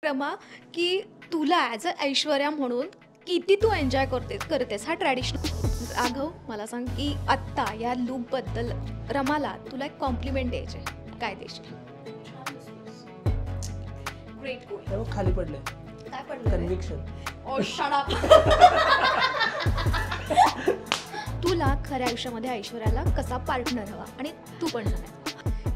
रमा, की तुला as a Aishwarya म्हणून किती तू एन्जॉय करतेस हा ट्रॅडिशनल. राघव, मला सांग की आत्ता या लूकबद्दल रमाला तुला एक कॉम्प्लिमेंट द्यायचे, काय देशील? ग्रेट गोल. तेव्हा खाली पडले काय पडलं रे? कन्व्हिक्शन. ओ शट अप. तुला खऱ्या आयुष्यामध्ये ऐश्वर्याला कसा पार्टनर हवा आणि तू पण हवा.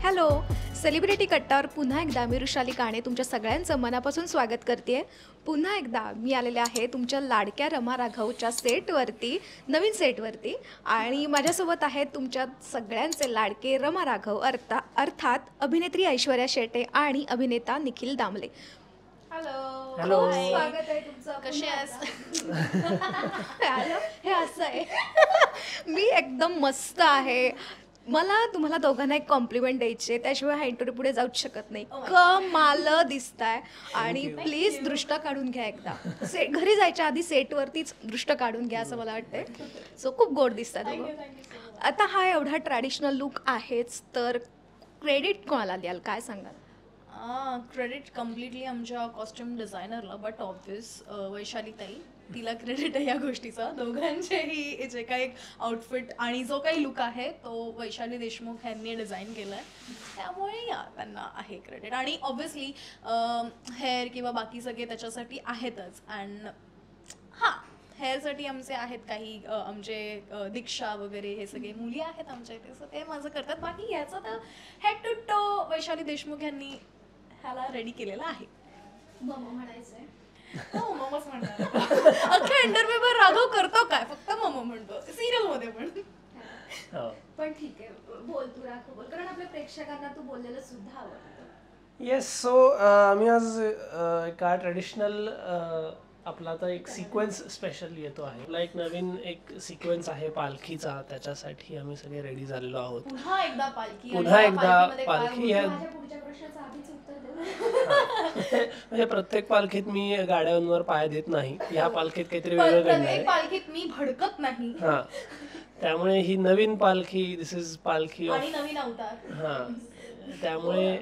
हॅलो, सेलिब्रिटी कट्टावर पुन्हा एकदा मी ऋषाली काणे तुमच्या सगळ्यांचं मनापासून स्वागत करते. पुन्हा एकदा मी आलेले आहे तुमच्या लाडक्या रमा राघवच्या सेटवरती, नवीन सेटवरती, आणि माझ्यासोबत आहेत तुमच्या सगळ्यांचे लाडके रमा राघव अर्थात अभिनेत्री ऐश्वर्या शेटे आणि अभिनेता निखिल दामले. हॅलो. हॅलो. स्वागत आहे तुमचं. कशी आहेस? हे असं आहे. मी एकदम मस्त आहे. मला तुम्हाला दोघांना एक कॉम्प्लिमेंट द्यायचे, त्याशिवाय हा इंटरव्ह्यू पुढे जाऊच शकत नाही. कमाल दिसताय आणि प्लीज दृष्ट काढून घ्या एकदा. घरी जायच्या आधी सेटवरतीच दृष्ट काढून घ्या असं मला वाटतंय. सो खूप गोड दिसतात दोघं. आता हा एवढा ट्रॅडिशनल लुक आहेच, तर क्रेडिट कोणाला द्याल, काय सांगाल? क्रेडिट कम्प्लिटली आमच्या कॉस्ट्युम डिझायनरला, बट ऑब्विस वैशाली ताई, तिला क्रेडिट आहे या गोष्टीचा. दोघांचेही जे काही आउटफिट आणि जो काही लुक आहे तो वैशाली देशमुख यांनी डिझाईन केला आहे, त्यामुळे या त्यांना आहे क्रेडिट. आणि ऑब्व्हियसली हेअर किंवा बाकी सगळे त्याच्यासाठी आहेतच. अँड हां, हेअरसाठी आमचे आहेत काही आमचे दीक्षा वगैरे हे सगळे मुली आहेत आमच्या इथे, सो ते माझं करतात. बाकी याचं तर head to toe Vaishali Deshmukh यांनी ह्याला रेडी केलेला आहे. म्हणायचंय. हो, ममच म्हणणार. अख्ख्या इंटरव्ह्यूवर राघव करतो काय, फक्त मम म्हणतो सिरियल मध्ये पण. पण ठीक आहे, बोल तू राघव बोल, कारण आपल्या प्रेक्षकांना तू बोललेलं सुद्धा आवडतं. येस. सो आम्ही आज एका ट्रेडिशनल आपला आता एक सिक्वेन्स स्पेशल येतो आहे. आपला एक नवीन एक सिक्वेन्स आहे पालखीचा, त्याच्यासाठी आम्ही सगळे रेडी झालेलो आहोत. पुन्हा एकदा पालखी. पुन्हा एकदा पालखीमध्ये काय पालखी ह्या माझ्या पुढच्या प्रश्नाचं आधीच उत्तर दे. म्हणजे प्रत्येक पालखीत मी गाड्यांवर पाय देत नाही. ह्या पालखीत काहीतरी पण वेगळं घडणार प्रत्येक आहे. पालखीत मी भडकत नाही. हा, त्यामुळे ही नवीन पालखी, दिस इज पालखी ऑफ. आणि नवीन अवतार. हा, त्यामुळे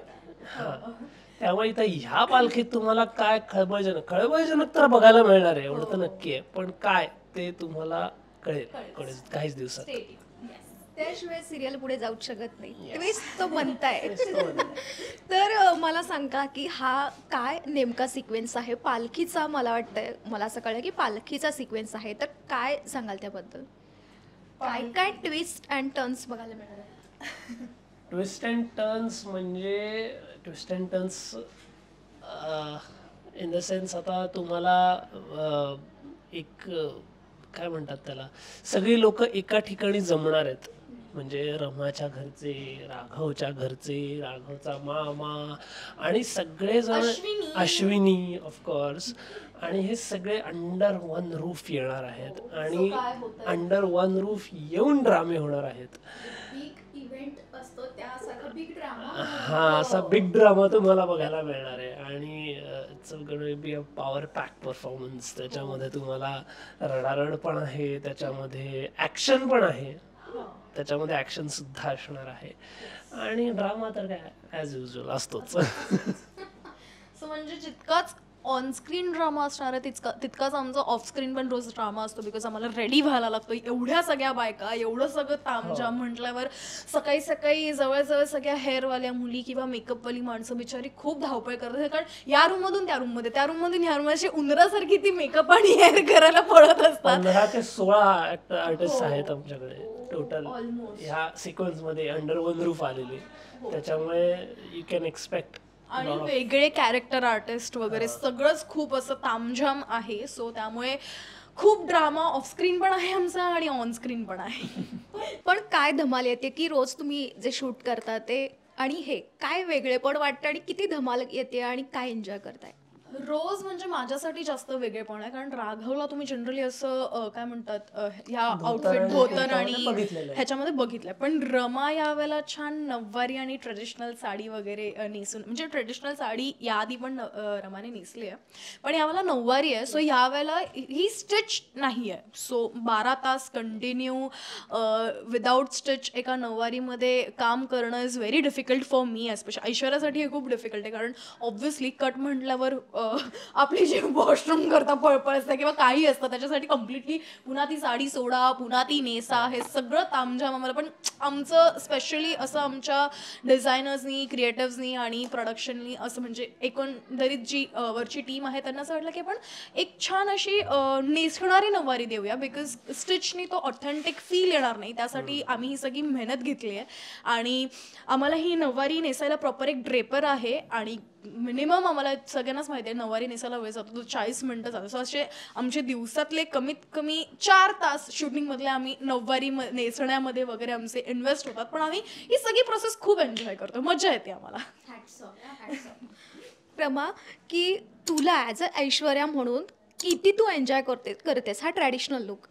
त्यामुळे इथं ह्या पालखीत तुम्हाला काय खळबळजनक तर बघायला मिळणार आहे, एवढं तर नक्की आहे. पण काय ते तुम्हाला कळेल काहीच दिवसात. त्याशिवाय सिरियल पुढे जाऊच शकत नाही. ट्विस्ट तो बनताय. तर मला सांगा की हा काय नेमका सिक्वेन्स आहे पालखीचा? मला वाटतंय, मला असं कळलं की पालखीचा सिक्वेन्स आहे, तर काय सांगाल त्याबद्दल? काय काय ट्विस्ट अँड टर्न्स बघायला मिळणार आहे? ट्विस्ट अँड टर्न्स म्हणजे twist and turns in the sense, आता तुम्हाला एक काय म्हणतात त्याला, सगळी लोक एका ठिकाणी जमणार आहेत. म्हणजे रमाच्या घरचे, राघवच्या घरचे, राघवचा मामा आणि सगळेजण, अश्विनी ऑफकोर्स, आणि हे सगळे अंडर वन रूफ येणार आहेत. आणि अंडर वन रूफ येऊन ड्रामे होणार आहेत. हा, असा बिग ड्रामा तुम्हाला बघायला मिळणार आहे. आणि it's going to be a power pack performance. त्याच्यामध्ये तुम्हाला रडारड पण आहे, त्याच्यामध्ये ॲक्शन पण आहे, त्याच्यामध्ये ॲक्शन सुद्धा असणार आहे. आणि ड्रामा तर काय ॲज युजल असतोच. सो म्हणजे जितकाच ऑनस्क्रीन ड्रामा असणार आहे तितकाच आमचा ऑफस्क्रीन पण रोज ड्रामा असतो. बिकॉज आम्हाला रेडी व्हायला लागतो. एवढ्या सगळ्या बायका, एवढं सगळं तामझाम म्हटल्यावर सकाळी सकाळी जवळजवळ सगळ्या हेअरवाल्या मुली किंवा मेकअपवाली माणसं बिचारी खूप धावपळ करतात. कारण या रूममधून त्या रूममध्ये, त्या रूममधून ह्या रूममध्ये, अशी उंदरासारखी ती मेकअप आणि हेअर करायला पळत असतात. 15 ते 16 आर्टिस्ट आहेत आमच्याकडे टोटल ह्या सिक्वेन्स मध्ये अंडर वन रूफ आलेले. त्याच्यामुळे यू कॅन एक्सपेक्ट. आणि वेगळे कॅरेक्टर आर्टिस्ट वगैरे सगळंच खूप असं तामझाम आहे. सो त्यामुळे खूप ड्रामा ऑफस्क्रीन पण आहे आमचा आणि ऑनस्क्रीन पण आहे. पण काय धमाल येते की रोज तुम्ही जे शूट करता ते आणि हे काय वेगळेपण वाटतं आणि किती धमाल येते आणि काय एन्जॉय करताय? रोज म्हणजे माझ्यासाठी जास्त वेगळेपण आहे, कारण राघवला तुम्ही जनरली असं काय म्हणतात, ह्या आउटफिट धोतर आणि ह्याच्यामध्ये बघितलंय. पण रमा यावेळेला छान नऊवारी आणि ट्रेडिशनल साडी वगैरे नेसून, म्हणजे ट्रेडिशनल साडी याआधी पण रमाने नेसली आहे, पण यावेळेला नऊवारी आहे. सो यावेळेला ही स्टिच नाही आहे. सो 12 तास कंटिन्यू विदाउट स्टिच एका नऊवारीमध्ये काम करणं is very difficult for me especially. ऐश्वर्यासाठी हे खूप डिफिकल्ट आहे, कारण ऑब्व्हियसली कट म्हटल्यावर आपली जे वॉशरूम करता पळपळ असते किंवा काही असतं त्याच्यासाठी कम्प्लिटली पुन्हा ती साडी सोडा, पुन्हा ती नेसा, हे सगळं तामझाम आम्हाला. पण आमचं स्पेशली असं आमच्या डिझायनर्सनी, क्रिएटिव्सनी आणि प्रोडक्शननी असं म्हणजे एकंदरीत जी वरची टीम आहे त्यांना असं वाटलं की आपण एक छान अशी नेसणारी नऊवारी देऊया, बिकॉज स्टिचनी तो ऑथेंटिक फील येणार नाही. त्यासाठी आम्ही ही सगळी मेहनत घेतली आहे आणि आम्हाला ही नऊवारी नेसायला प्रॉपर एक ड्रेपर आहे आणि मिनिमम आम्हाला सगळ्यांनाच माहिती आहे नऊवारी नेसायला वेळ जातो तो 40 मिनिटं जातो. सो असे आमचे दिवसातले कमीत कमी 4 तास शूटिंगमधले आम्ही नऊवारी नेसण्यामध्ये वगैरे आमचे इन्व्हेस्ट होतात. पण आम्ही ही सगळी प्रोसेस खूप एन्जॉय करतो, मजा येते आम्हाला. रमा, की तुला ॲज अ ऐश्वर्या म्हणून किती तू एन्जॉय करतेस हा ट्रॅडिशनल लुक?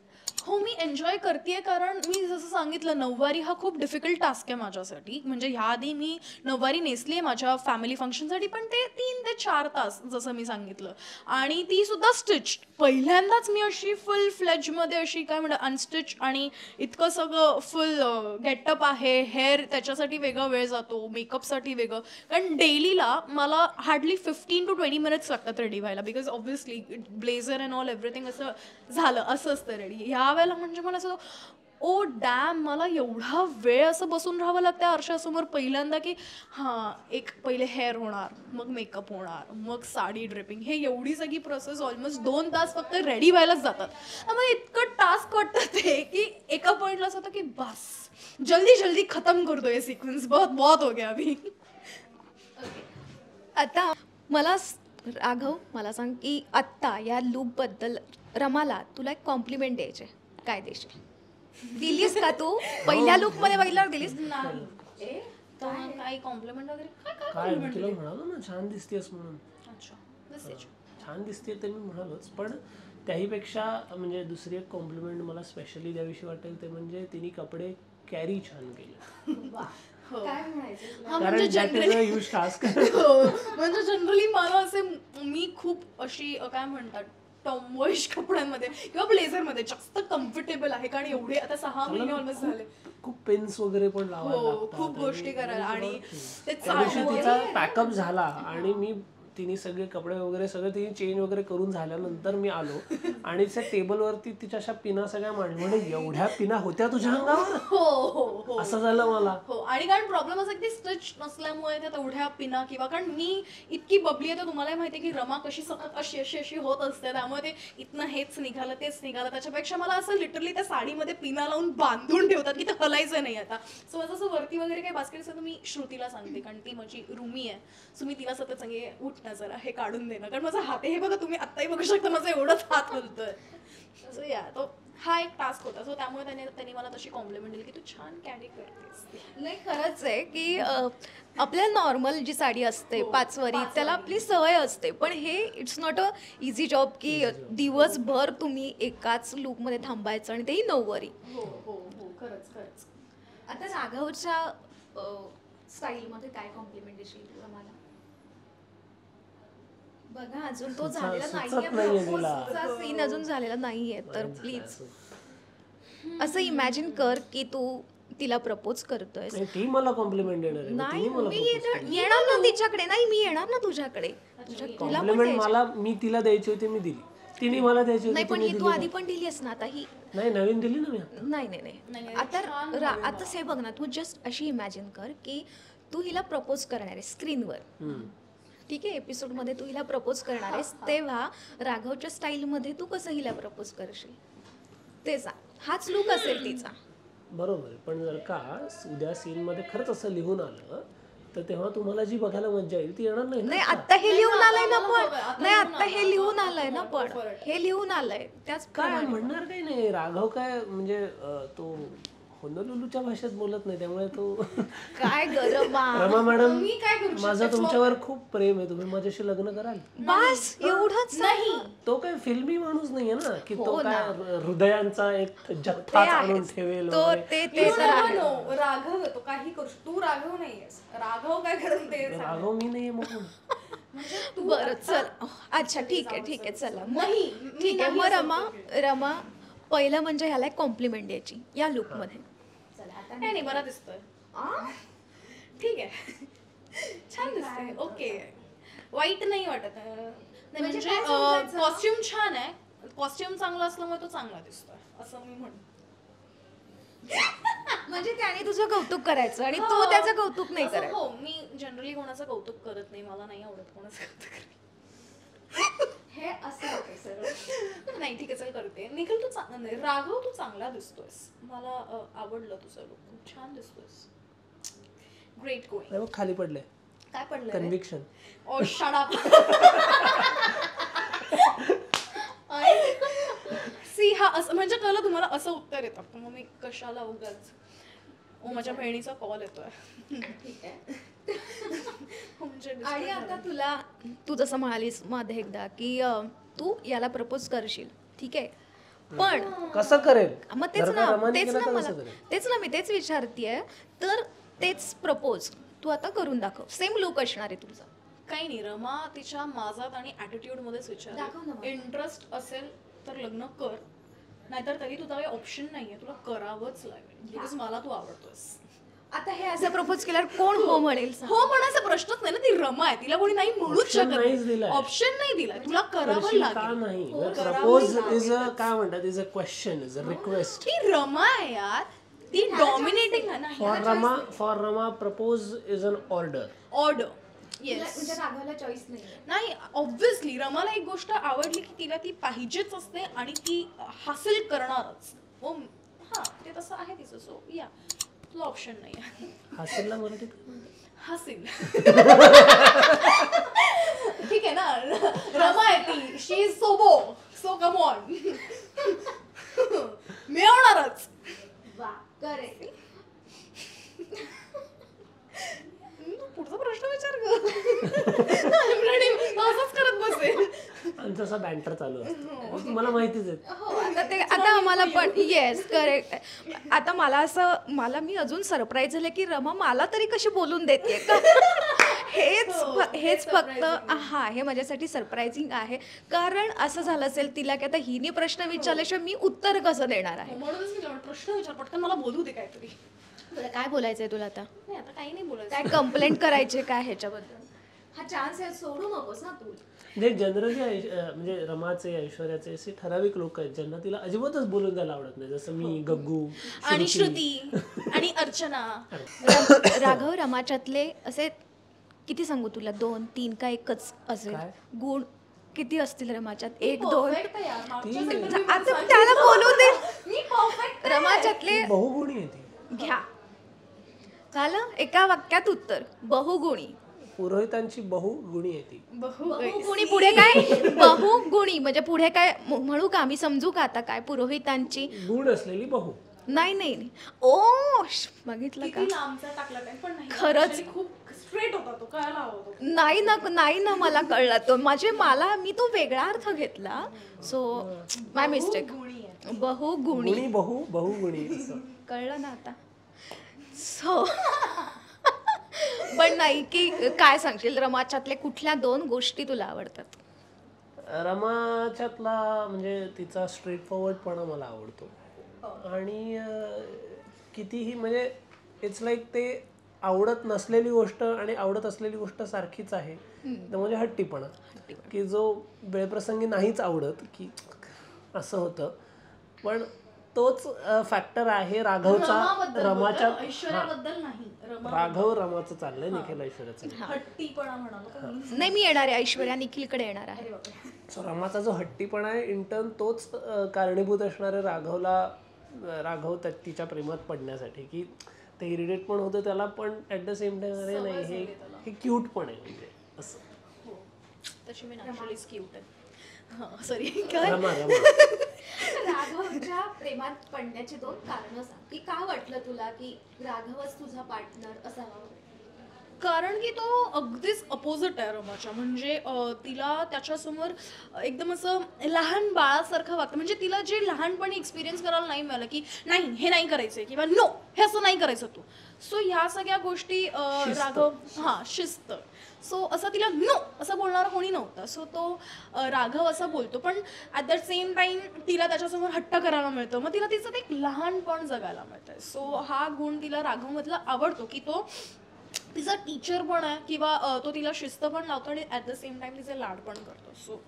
हो, मी एन्जॉय करते कारण मी जसं सांगितलं नऊवारी हा खूप डिफिकल्ट टास्क आहे माझ्यासाठी. म्हणजे ह्याआधी मी नऊवारी नेसली आहे माझ्या फॅमिली फंक्शनसाठी, पण ते 3 ते 4 तास जसं मी सांगितलं, आणि ती सुद्धा स्टिच. पहिल्यांदाच मी अशी फुल फ्लेजमध्ये अशी काय म्हणतात अनस्टिच आणि इतकं सगळं फुल गेटअप आहे, हेअर त्याच्यासाठी वेगळा वेळ जातो, मेकअपसाठी वेगळं. कारण डेलीला मला हार्डली 15 to 20 मिनिट्स लागतात रेडी व्हायला, because obviously blazer and all everything असं झालं असं असतं रेडी. ह्या वेळेला म्हणजे मला असं ओ डॅम, मला एवढा वेळ असं बसून राहावं लागतं आरशासमोर पहिल्यांदा की हां एक पहिले हेअर होणार, मग मेकअप होणार, मग साडी ड्रेपिंग, हे एवढी सगळी प्रोसेस ऑलमोस्ट 2 तास फक्त रेडी व्हायलाच जातात. त्यामुळे इतकं टास्क वाटतं ते की एका पॉईंटला असं होतं की बस जल्दी जल्दी खतम करतो हे सिक्वेन्स, बहुत बहुत हो गया अभी. आता मला राघव, मला सांग की आत्ता या लुकबद्दल रमाला तुला एक कॉम्प्लिमेंट द्यायचे, काय देशील? दिलीस का तू? पहिल्या लुकमध्ये बघितल्यावर दिलीस? नाही काही कॉम्प्लिमेंट वगैरे काय मी तुला म्हणालो ना छान दिसतेस म्हणून. अच्छा, मेसेज छान दिसते ते मी म्हणालोच, पण त्याहीपेक्षा म्हणजे दुसरी एक कॉम्प्लिमेंट मला स्पेशली द्यावीशी वाटेल ते म्हणजे तिने कपडे कॅरी छान केले. कारण ज्यात यूज टास्क म्हणजे जनरली मला असे मी खूप अशी काय म्हणतात टॉमबॉयिश कपड्यांमध्ये किंवा ब्लेझरमध्ये जास्त कम्फर्टेबल आहे, कारण एवढे आता 6 महिने ऑलमोस्ट झाले. खूप पेन्स वगैरे पण लावायला लागतात, खूप गोष्टी करायला आणि ते तिचा पॅकअप झाला आणि मी तिने सगळे कपडे वगैरे सगळं तिने चेंज वगैरे करून झाल्यानंतर मी आलो आणि त्या टेबलवरती तिच्या अशा पिना सगळ्या मांडल्या, म्हणजे एवढ्या पिना होत्या तुझ्या अंगावर? हो असं झालं मला. हो, आणि कारण प्रॉब्लेम असा की स्टिच नसल्यामुळे त्या तेवढ्या पिना किंवा कारण मी इतकी बबली आहे तर तुम्हाला माहिती आहे की रमा कशी सतत अशी अशी अशी होत असते, त्यामुळे ते इथनं हेच निघालं तेच निघालं. त्याच्यापेक्षा मला असं लिटरली त्या साडीमध्ये पिना लावून बांधून ठेवतात की ते हलायचं नाही आता. सो माझं असं वरती वगैरे काही बास्केट असेल तर मी श्रुतीला सांगते, कारण ती माझी रूमी आहे. सो मी तिला सतत सांगे उठ ना जरा हे काढून देणं, कारण माझा हात हे बघा तुम्ही आत्ताही बघू शकता माझा एवढाच हात हलतोय. सो या तो हा एक टास्क होता. सो त्यामुळे त्यांनी मला तशी कॉम्प्लिमेंट दिली की तू छान कॅरी करतेस. नाही, खरंच आहे की आपल्याला नॉर्मल जी साडी असते पाचवारी त्याला आपली सवय असते, पण हे it's not a easy job की दिवसभर तुम्ही एकाच लुकमध्ये थांबायचं आणि तेही नऊवारी. हो हो हो, खरंच खरंच. आता राघवच्या स्टाईलमध्ये काय कॉम्प्लिमेंट देशील तुला? मला बघा अजून तो झालेला नाहीये, सीन अजून झालेला नाहीये, तर प्लीज असं इमॅजिन कर की तू तिला प्रपोज करतोय. ती मला कॉम्प्लिमेंट देणार आहे, नाही, मी येणार ना तिच्याकडे, नाही मी येणार ना तुझ्याकडे. कॉम्प्लिमेंट मला मी तिला द्यायची होती मी दिली, तिने मला द्यायची नाही, होती पण ही तू आधी पण दिलीस ना, आता ही नाही नवीन दिली ना मी. नाही नाही नाही आता हे बघ ना, तू जस्ट अशी इमॅजिन कर की तू हिला प्रपोज करणार आहे स्क्रीनवर, ठीक आहे, एपिसोडमध्ये तू हिला प्रपोज करणार आहेस, तेव्हा राघवच्या स्टाईलमध्ये तू कसं हिला प्रपोज करशील ते सांग. हाच लुक असेल तिचा, बरोबर. पण जर का उद्या सीन मध्ये खरंच असं लिहून आलं तर तेव्हा तुम्हाला जी बघायला मजा येईल ती येणार नाही. नाही आता हे लिहून आलंय ना, पण नाही आता हे लिहून आलंय ना, पण हे लिहून आलंय त्याच काय म्हणणार काही नाही. राघव काय म्हणजे तो होनोलुलूच्या भाषेत बोलत नाही, त्यामुळे तो काय रमा मॅडम माझं तुमच्यावर खूप प्रेम आहे, तुम्ही माझ्याशी लग्न कराल बस एवढंच नाही. तो काय फिल्मी माणूस नाहीये ना की तो काय हृदयांचा एक जथ्था आणून ठेवेल. राघव तो काही करू, तू राघव नाहीयेस, राघव काय करेल ते राघव मी नाहीये मग. बरं चल, अच्छा ठीक आहे चला ठीक आहे. मग रमा पहिलं म्हणजे ह्याला एक कॉम्प्लिमेंट द्यायची या लुकमध्ये. नाही बरा दिसतोय, ठीक आहे, छान दिसतोय, ओके, वाईट नाही वाटत. कॉस्ट्युम छान आहे, कॉस्ट्युम चांगला असल्यामुळे तो चांगला दिसतोय असं मी म्हणतो. म्हणजे त्याने तुझं कौतुक करायचं आणि तू त्याचं कौतुक नाही असं करायचं. हो, मी जनरली कोणाचं कौतुक करत नाही, मला नाही आवडत कोणाचं कौतुक करायला. हे असं होतं सरळ. नाही ठीक आहे चल करते. निखिल तू चांगला नाही, राघव तू चांगला दिसतोयस, मला आवडलं तुझं लुक, खूप छान दिसतोयस. Great going. नाही, मग खाली पडले काय पडलं कन्व्हिक्शन. ओ शट अप. सी हा असं म्हणजे कळलं तुम्हाला असं उत्तर येतं, मग मी कशाला उगाच. ओ माझ्या बहिणीचा कॉल येतोय. ठीक आहे. म्हणजे आणि आता तुला तू जसं म्हणालीस मध्ये एकदा की तू याला प्रपोज करशील, ठीक आहे, पण कसं करेल? मग तेच जर का ना रमाने तेच केलं ना तर मला कसं करेल? तेच ना मी तेच विचारतीये. तर तेच प्रपोज तू आता करून दाखव. सेम लुक असणार आहे तुझा. काही नाही, रमा तिच्या माझात आणि ऍटिट्यूड मध्येच दाखव ना विचार. मला. इंटरेस्ट असेल तर लग्न कर, नाहीतर तरी तुझा काही ऑप्शन नाहीये, तुला करावंच लागेल बिकॉज मला तू आवडतोस. आता हे असं प्रपोज केल्यावर कोण हो म्हणेल सांग? हो म्हणायचा प्रश्नच नाही ना, ती रमा आहे, तिला कोणी नाही म्हणूच Option नाहीच शकत. दिलाय. ऑप्शन नाही दिलाय, तुला करावं करशील का लागेल. नाही? हो, करावं प्रपोज लागेल. इज अ काय म्हणतात, is a question, is a request. ती रमा आहे यार, ती डॉमिनेटिंग आहे ना. For Rama propose is an order. Order तुला- येस. म्हणजे राघवला चॉईस नाहीये. नाही ऑब्व्हियसली रमाला एक गोष्ट आवडली की तिला ती पाहिजेच असते आणि ती हासिल करणारच. हो हा, ते तसं आहे तिचं. सो या तुला ऑप्शन नाही. हासिलला मराठीत काय म्हणतात? हासिल. ठीक आहे ना, रमा आहे ती, शी इज सोबो, सो कम ऑन. मिळवणारच. वा, करेक्ट. पुढचा प्रश्न विचार कर. असंच करत बसेल. आमचा असा बँटर चालू असतो, तुम्हाला माहितीच आहे. हो, आता आम्हाला पण येस करेक्ट. आता मला मी अजून सरप्राईज झाले की रमा मला तरी कशी बोलून देते का. हेच फक्त हा हे माझ्यासाठी सरप्रायझिंग आहे. कारण असं झालं असेल तिला की आता हिने प्रश्न विचारल्याशिवाय मी उत्तर कसं देणार आहे. म्हणूनच मी प्रश्न विचार पटकन, मला बोलू दे काहीतरी. तुला काय बोलायचंय तुला आता? नाही आता काही नाही बोलायचं. काय कंप्लेंट करायचे काय ह्याच्याबद्दल? हा चान्स आहे, सोडू नकोस ना तू. म्हणजे जनरली म्हणजे रमाचे ऐश्वर्याचे असे ठराविक लोक आहेत ज्यांना तिला अजिबातच बोलून द्यायला आवडत नाही, जसं मी, गग्गू आणि श्रुती आणि अर्चना. राघव रमाच्यातले असे किती सांगू तुला, 2 3 का एकच असेल काय? गुण किती असतील रमाच्यात? 1 2 Perfect आहे यार, मागच्या second मी आता त्याला बोलू दे. मी perfect आहे. रमाच्यातले बहुगुणी आहे ती. घ्या. झालं एका वाक्यात उत्तर. बहुगुणी. पुरोहितांची बहुगुणी आहे ती. बहुगुणी पुढे काय? बहुगुणी म्हणजे पुढे काय म्हणू का, मी समजू का आता काय? पुरोहितांची गुण असलेली बहु. नाही. ओ बघितलं का? किती लांबचा टाकला काय पण नाही. खरंच. Actually खूप स्ट्रेट होता तो, कळायला हवा होता. नाही ना मला कळला तो. मी तो वेगळा अर्थ घेतला. So my mistake. गुणी आहे. बहुगुणी गुणी बहुगुणी असं. कळलं ना आता. सो पण नाही की काय सांगशील रमाच्यातले कुठल्या 2 गोष्टी तुला आवडतात? रमाच्यातला म्हणजे तिचा स्ट्रेट फॉरवर्डपणा मला आवडतो. आणि कितीही म्हणजे इट्स लाईक ते आवडत नसलेली गोष्ट आणि आवडत असलेली गोष्ट सारखीच आहे. तर म्हणजे हट्टीपणा, की जो वेळप्रसंगी नाहीच आवडत, की असं होतं. पण तोच फॅक्टर आहे राघवचा रमाच्या. ऐश्वर्याबद्दल नाही, राघव रमाचं चाललंय, निखिल ऐश्वर्याचं. हट्टीपणा म्हणालो का मी? नाही मी येणार आहे, ऐश्वर्या निखिलकडे येणार आहे. सो रमाचा जो हट्टीपणा आहे इंटर्न तोच कारणीभूत असणार आहे राघव तिच्या प्रेमात पडण्यासाठी, की ते इरिटेट पण होतं त्याला, पण ऍट द सेम टाइम अरे नाही हे क्यूट पण आहे म्हणजे असं. हो, तशी मी नॅचरलीच क्यूट आहे. सॉरी. रमा राघवच्या प्रेमात पडण्याची 2 कारणं सांग, की का वाटलं तुला की राघवच तुझा पार्टनर असावा? कारण की तो अगदीच अपोजिट आहे रमाच्या. म्हणजे तिला त्याच्यासमोर एकदम असं लहान बाळासारखं वागतं. म्हणजे तिला जे लहानपणी एक्सपिरियन्स करायला नाही मिळालं, की नाही हे नाही करायचंय किंवा नो हे असं नाही करायचं तू. सो ह्या सगळ्या गोष्टी राघव शिस्त. सो असं तिला नो असं बोलणारं कोणी नव्हतं. सो तो राघव असं बोलतो, पण ॲट द सेम टाइम तिला त्याच्यासमोर हट्ट करायला मिळतं. मग तिला तिचं ते एक लहानपण जगायला मिळतंय. सो हा गुण तिला राघवमधला आवडतो, की तो तिचा टीचर पण आहे किंवा तो तिला शिस्त पण लावतो आणि ॲट द सेम टाइम तिचे लाड पण करतो. सो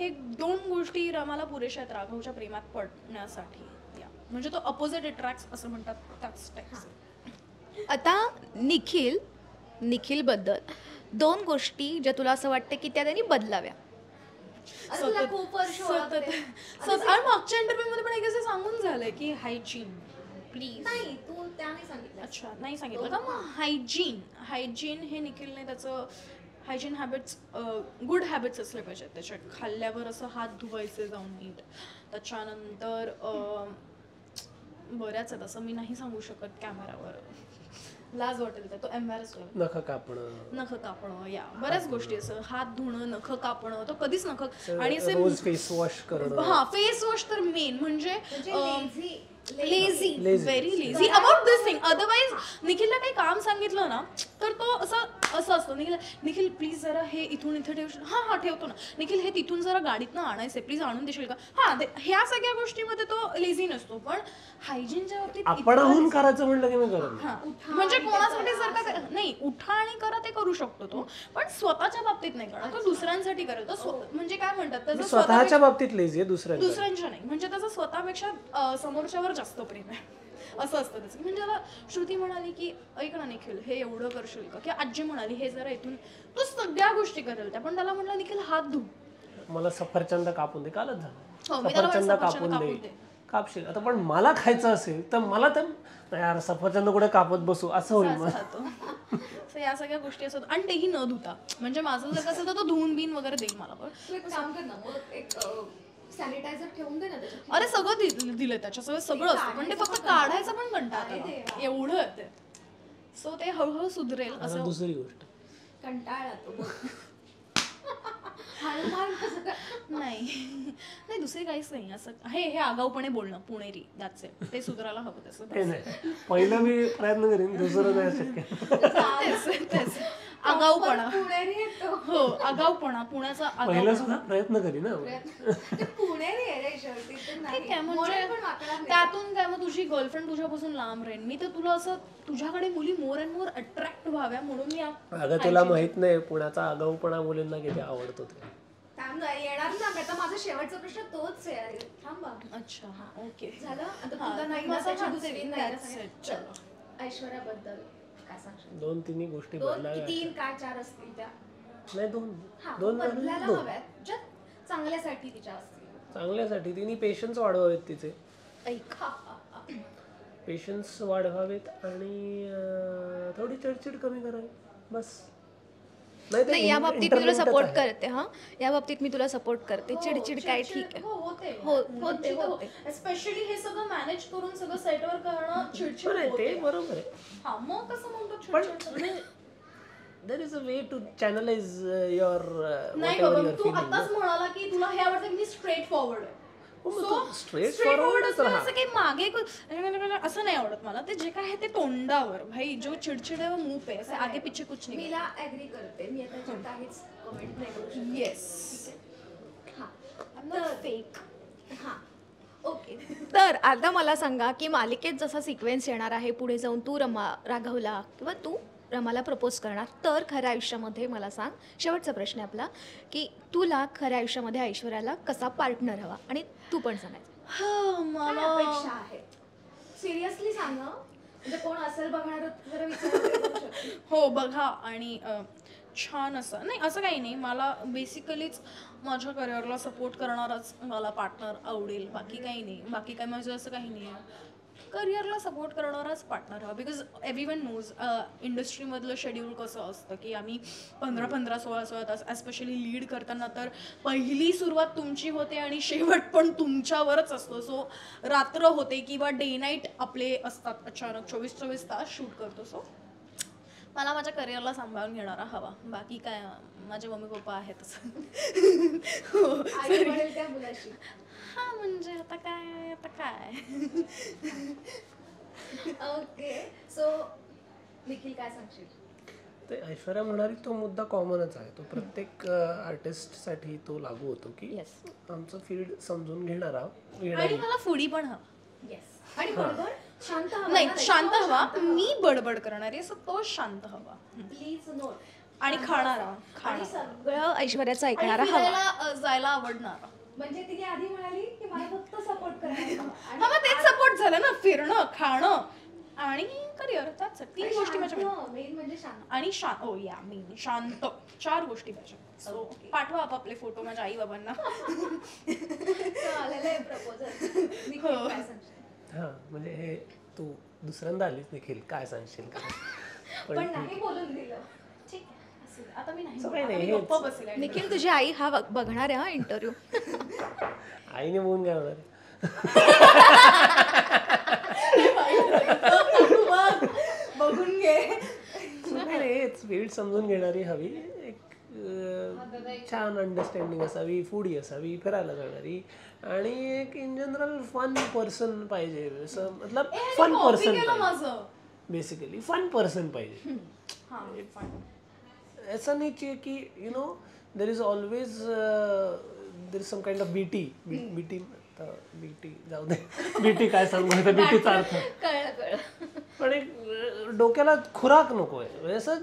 हे 2 गोष्टी रमाला पुरेशा आहेत राघवच्या प्रेमात पडण्यासाठी. म्हणजे तो अपोजिट अट्रॅक्ट्स असं म्हणतात त्याच टाईप. आता निखिल बद्दल 2 गोष्टी ज्या तुला असं वाटतं की त्या त्यांनी बदलाव्या. आणि मागच्या इंटरव्ह्यू मध्ये पण एक असं सांगून झालंय की हायजीन प्लीज. नाही तू त्या नाही सांगितलं. अच्छा नाही सांगितलं का. मग हायजीन हे निखिलने त्याचं हायजीन हॅबिट्स गुड हॅबिट्स असले पाहिजेत त्याच्यात. खाल्ल्यावर असं हात धुवायचे जाऊन नीट. त्याच्यानंतर बऱ्याच आहेत असं मी नाही सांगू शकत कॅमेरावर, लाज वाटेल तर तो एम्बॅरस होईल. नख कापणं या बऱ्याच गोष्टी असं हात धुणं, नख कापणं, तो कधीच नख आणि रोज फेस वॉश करणं. हा फेस वॉश तर मेन म्हणजे lazy, very lazy about this thing. Otherwise निखिलला काही काम सांगितलं ना तर तो असं असतं निखिल प्लीज जरा हे इथून इथे ठेवशील. हा ठेवतो ना. निखिल हे तिथून जरा गाडीतनं आणायचंय प्लीज आणून देशील का. ह्या सगळ्या गोष्टीमध्ये तो लेझी नसतो. पण हायजीनच्या बाबतीत आपणहून करायचं म्हणलं की मी करत म्हणजे कोणासाठी जर का नाही उठा आणि करा ते करू शकतो तो, पण स्वतःच्या बाबतीत नाही करणार तो, दुसऱ्यांसाठी करेल तो. म्हणजे काय म्हणतात त्याचं स्वतःच्या बाबतीत लेझी आहे, दुसऱ्यांच्या नाही. म्हणजे त्याचं स्वतःपेक्षा समोरच्यावर जास्त प्रेम आहे असं असतं त्याचं. म्हणजे आता श्रुती म्हणाली की ऐक ना निखिल हे एवढं करशील का, की आजी म्हणाली हे जरा इथून, तो सगळ्या गोष्टी करेल त्या. पण त्याला म्हटलं निखिल हात धु, मला सफरचंद कापून दे. कालच झालं मी त्याला सफरचंद कापून दे. कापशील आता पण मला खायचं असेल तर मला तर यार सफरचंद कुठे कापत बसू असं होईल मग. या सगळ्या गोष्टी असतात आणि तेही न धुता. म्हणजे माझं जर असेल तर तो धुवून बिन वगैरे देईल मला. पण सॅनिटायझर ठेवून दे ना त्याच्यात. अरे सगळं दिलंय त्याच्या सगळं असतं, पण ते फक्त काढायचं पण कंटाळा एवढं ते. सो ते हळूहळू सुधरेल असं. दुसरी गोष्ट कंटाळा तो नाही दुसरी काहीच नाही. असं हे आगाऊपणे बोलणं पुणेरी दॅट्स इट. ते सुधारायला हवं तसं. ते नाही पहिलं मी प्रयत्न करीन, दुसरं नाही शक्य. आगाऊपणा हो आगाऊपणा पुण्याचा पहिलं सुद्धा प्रयत्न करीन ना. ठीक आहे. म्हणजे त्यातून काय मग तुझी गर्लफ्रेंड तुझ्यापासून लांब राहील. मी तर तुला असं तुझ्याकडे मुली मोर अँड मोर अट्रॅक्ट व्हाव्या म्हणून मी. अगं तुला माहित नाही पुण्याचा आगाऊपणा मुलींना किती आवडतो ते. येणार ना आता. माझा शेवटचा प्रश्न तोच आहे. थांबा. अच्छा हा ओके झालं. आता तुला नाही ऐश्वर्याबद्दल काय सांगशील. 2-3 गोष्टी 3 काय 4 असतील त्या. नाही 2 बदलायला हव्यात ज्या चांगल्यासाठी तिच्या असतील. चांगल्यासाठी तिने पेशन्स वाढवावेत तिचे. ऐका पेशन्स वाढवावेत आणि थोडी चिडचिड कमी करावी बस. नाही या बाबतीत मी तुला सपोर्ट करते. या बाबतीत मी तुला सपोर्ट करते. चिडचिड काय ठीक आहे. होते स्पेशली हे सगळं मॅनेज करून सगळं सेटवर करणं चिडचिड ते बरोबर आहे. हा मग कसं म्हणतो there is a way to channelize your नाही बाबा तू आताच म्हणाला की तुला हे आवडतं की मी स्ट्रेट फॉरवर्ड आहे. स्ट्रेट फॉरवर्ड असं काही मागे असं नाही आवडत मला. ते जे काय आहे ते तोंडावर भाई जो चिडचिड है वो मुंह पे ऐसे आगे पीछे कुछ नहीं. मीला ऍग्री करते. मी आता काहीच कमेंट नाही करू शकत. Yes fake. हां ओके. तर आता मला सांगा की मालिकेत जसा सिक्वेन्स येणार आहे पुढे जाऊन तू राघवला किंवा तू रमाला प्रपोज करणार, तर खऱ्या आयुष्यामध्ये मला सांग. शेवटचा प्रश्न आहे आपला की तुला खऱ्या आयुष्यामध्ये ऐश्वर्याला कसा पार्टनर हवा आणि तू पण सांगायचं. मला अपेक्षा आहे. सिरियसली सांग. म्हणजे कोण असेल बघणार जरा विचार. हो बघा. आणि छान असं नाही असं काही नाही. मला बेसिकलीच माझ्या करिअरला सपोर्ट करणाराच मला पार्टनर आवडेल. बाकी काही नाही. बाकी काय माझं असं काही नाही आहे. करिअरला सपोर्ट करणाराच पार्टनर हवा. बिकॉज एव्हरीवन नोज इंडस्ट्रीमधलं शेड्यूल कसं असतं की आम्ही 15-16 तास एस्पेशली लीड करताना तर पहिली सुरुवात तुमची होते आणि शेवट पण तुमच्यावरच असतो. सो रात्र होते किंवा डे नाईट आपले असतात अचानक 24-24 तास शूट करतो. सो मला माझ्या करिअरला सांभाळून घेणारा हवा. बाकी काय माझे मम्मी पप्पा आहेतच. त्या मुलाशी हा म्हणजे आता काय ओके. सो निखिल काय सांगशील. ते ऐश्वर्या म्हणाली तो मुद्दा कॉमनच आहे. तो प्रत्येक आर्टिस्टसाठी तो लागू होतो की आमचं फील्ड समजून घेणारा आणि मला फुडी पण हवा. येस आणि बडबड शांत हवा. नाही शांत हवा. मी बडबड करणारी असं तो शांत हवा. प्लीज नोट आणि खाणारा आणि सगळं ऐश्वर्याचं आणि ऐकणारा हवा. फिरायला जायला आवडणारा. म्हणजे तिने आधी म्हणाली की मला फक्त सपोर्ट करायला हा मग तेच सपोर्ट झालं ना, फिरणं, खाणं आणि करिअर. त्याच 3 गोष्टी माझ्या मेन म्हणजे शांत. आणि शांत 4 गोष्टी पाहिजे. So, पाठवा आपापले फोटो माझ्या आई बाबांना. आलेलं आहे प्रपोजल. हो. हा म्हणजे हे तू दुसऱ्यांदा आलीस निखिल, काय सांगशील का? पण नाही बोलून दिलं. ठीक आहे, असू दे. आता मी नाही असं बोलणार. काही आता नाही, मी हेच. गप्प बसेल आणि निखिल तुझी आई हा बघणार आहे हा इंटरव्ह्यू. आईने बघून काय होणार? बघून घे. हेच फील्ड समजून घेणारी हवी, एक छान अंडरस्टँडिंग असावी, फूडी असावी, फिरायला जाणारी आणि एक इन जनरल फन पर्सन पाहिजे. असं मतलब फन पर्सन केलं पाहिजे, माझं. बेसिकली फन पर्सन पाहिजे. हा, fine. ऐसा नहीं चाहिए कि you know there is always there is some kind of बीटी जाऊ दे, बीटी काय सांगू, बीटीचा अर्थ कळलं. पण एक डोक्याला खुराक नकोय. म्हणजे असं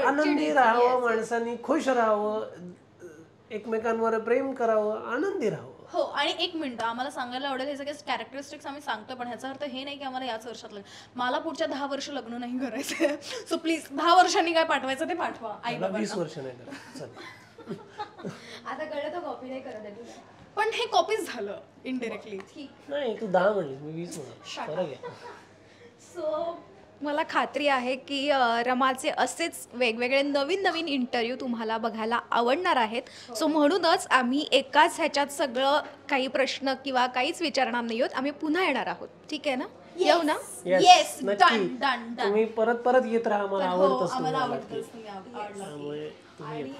आनंदी राहावं, माणसांनी खुश राहावं, एकमेकांवर प्रेम करावं, आनंदी राहावं. हो. आणि 1 मिनिट आम्हाला सांगायला आवडेल, हे सगळे कॅरेक्टरिस्टिक्स आम्ही सांगतोय, पण ह्याचा अर्थ हे नाही की आम्हाला याच वर्षात लग्न. मला पुढच्या 10 वर्ष लग्न नाही करायचं. सो प्लीज 10 वर्षांनी काय पाठवायचं ते पाठवा आई मला बाबा. 20 वर्ष नाही करत. चल. आता कळलं तो कॉपी नाही करत आहे तुला. पण हे कॉपीज झालं इनडायरेक्टली. ठीक. नाही तू 10 म्हणलीस, मी 20 म्हणा, फरक आहे. सो मला खात्री आहे की रमाचे असेच वेगवेगळे नवीन नवीन इंटरव्ह्यू तुम्हाला बघायला आवडणार आहेत. सो म्हणूनच आम्ही एकाच ह्याच्यात सगळं काही प्रश्न किंवा काहीच विचारणार नाही आहोत. आम्ही पुन्हा येणार आहोत. ठीक आहे ना? येऊ ना? Yes, नक्की. done, done, done. तुम्ही परत परत येत राहा, मला हो, आवडतंच आम्हाला तुम्हाला. आवडतंच तुम्ही आवडला. त्यामुळे तुम्ही आणि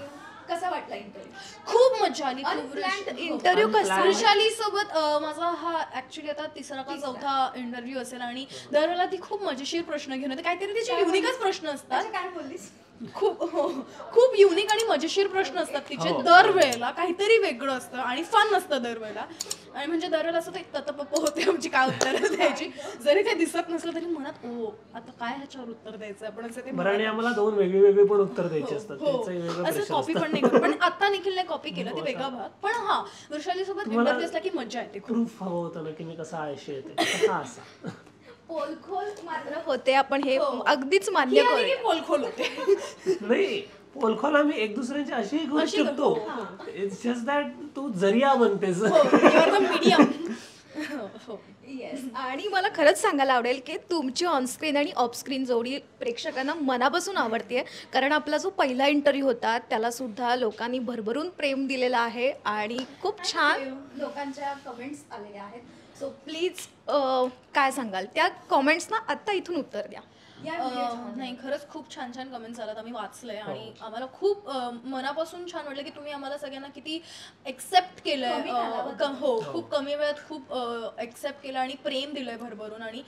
कसा वाटला इंटरव्ह्यू? खूप मजा आली. Unplanned इंटरव्ह्यू कसा? वृषाली सोबत माझा हा ऍक्च्युली आता 3रा का 4था इंटरव्ह्यू असेल आणि दरवेळेला ती खूप मजेशीर प्रश्न घेऊन येते. काहीतरी तिचे युनिकच प्रश्न असतात. काय बोललीस? खूप युनिक आणि मजेशीर प्रश्न असतात तिचे. दरवेळेला काहीतरी वेगळं असतं आणि फन असतं दरवेळेला. आणि म्हणजे दरवेळेला असं ते ततपप होते आमची काय उत्तर द्यायची. जरी ते दिसत नसलं तरी मनात आता काय ह्याच्यावर उत्तर द्यायचं आपण असं ते बरं. आणि आम्हाला 2 वेगळे पण उत्तर द्यायचे असतात, हो. त्याचंही वेगळं असं pressure कॉपी असतं. पण नाही करत. पण आता निखिलने कॉपी केलं ते वेगळा भाग. पण हा वृषाली सोबत इंटरव्ह्यू असला की मजा येते खूप. प्रूफ हवं होतं ना की मी कसा आळशी येते, कसा असा. पोलखोल मात्र होते आपण, हे हो. अगदीच ही मान्य आली करूया. की पोलखोल होते. नाही, पोलखोल आम्ही एक दुसऱ्यांची अशी करू अशी शकतो. करतो. इट्स जस्ट दॅट तू जरिया बनतेस. मीडियम. येस. आणि मला खरंच सांगायला आवडेल की तुमची ऑनस्क्रीन आणि ऑफस्क्रीन जोडी प्रेक्षकांना मनापासून आवडते. कारण आपला जो पहिला इंटरव्ह्यू होता त्याला सुद्धा लोकांनी भरभरून प्रेम दिलेलं आहे आणि खूप छान लोकांच्या कमेंट्स आलेल्या आहेत. सो प्लीज काय सांगाल त्या कमेंट्सना आत्ता इथून उत्तर द्या. नाही, खरंच खूप छान छान कमेंट्स आलात. आम्ही वाचलंय आणि आम्हाला खूप मनापासून छान वाटलं की तुम्ही आम्हाला सगळ्यांना किती एक्सेप्ट केलंय. हो, खूप कमी वेळात खूप एक्सेप्ट केलं आणि प्रेम दिलंय भरभरून. आणि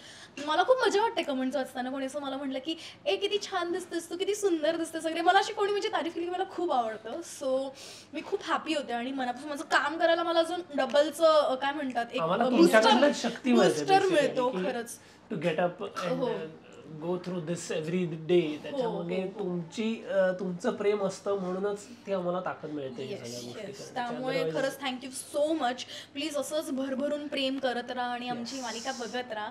मला खूप मजा वाटते कमेंट्स वाचताना. कोणी असं मला म्हटलं की किती छान दिसतेस तू, किती सुंदर दिसते. सगळे मला अशी कोणी म्हणजे तारीफ केली मला खूप आवडतं. सो मी खूप हॅपी होते आणि मनापासून माझं काम करायला मला अजून डबलचं काय म्हणतात एक बूस्टर मिळतो खरंच. To get up go through this every day. त्याच्यामध्ये तुमचं प्रेम असतं म्हणूनच ती आम्हाला ताकद मिळते या सगळ्या गोष्टी. त्यामुळे खरंच थँक्यू सो मच. प्लीज असंच भरभरून प्रेम करत राहा आणि आमची मालिका बघत राहा.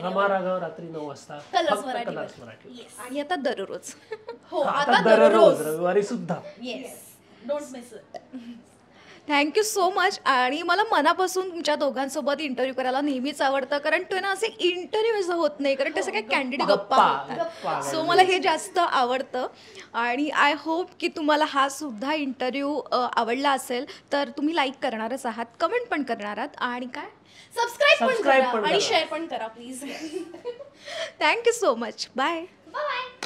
रमा राघव रात्री 9 वाजता कलर्स फक्त मराठी. मराठी. आणि आता दररोज. हो, आता दररोज रविवारी सुद्धा. Yes, don't miss it. Thank you so much. आणि मला मनापासून तुमच्या दोघांसोबत इंटरव्ह्यू करायला नेहमीच आवडतं. कारण तो ना असे इंटरव्ह्यू असं होत नाही, कारण ते सगळे कॅन्डिडेट गप्पा होतात. सो मला हे जास्त आवडतं. आणि आय होप की तुम्हाला हा सुद्धा इंटरव्ह्यू आवडला असेल. तर तुम्ही लाईक करणारच आहात, कमेंट पण करणार आहात आणि काय सबस्क्राईब पण Subscribe करा पण आणि करा. शेअर पण करा please. Thank you so much. Bye. Bye.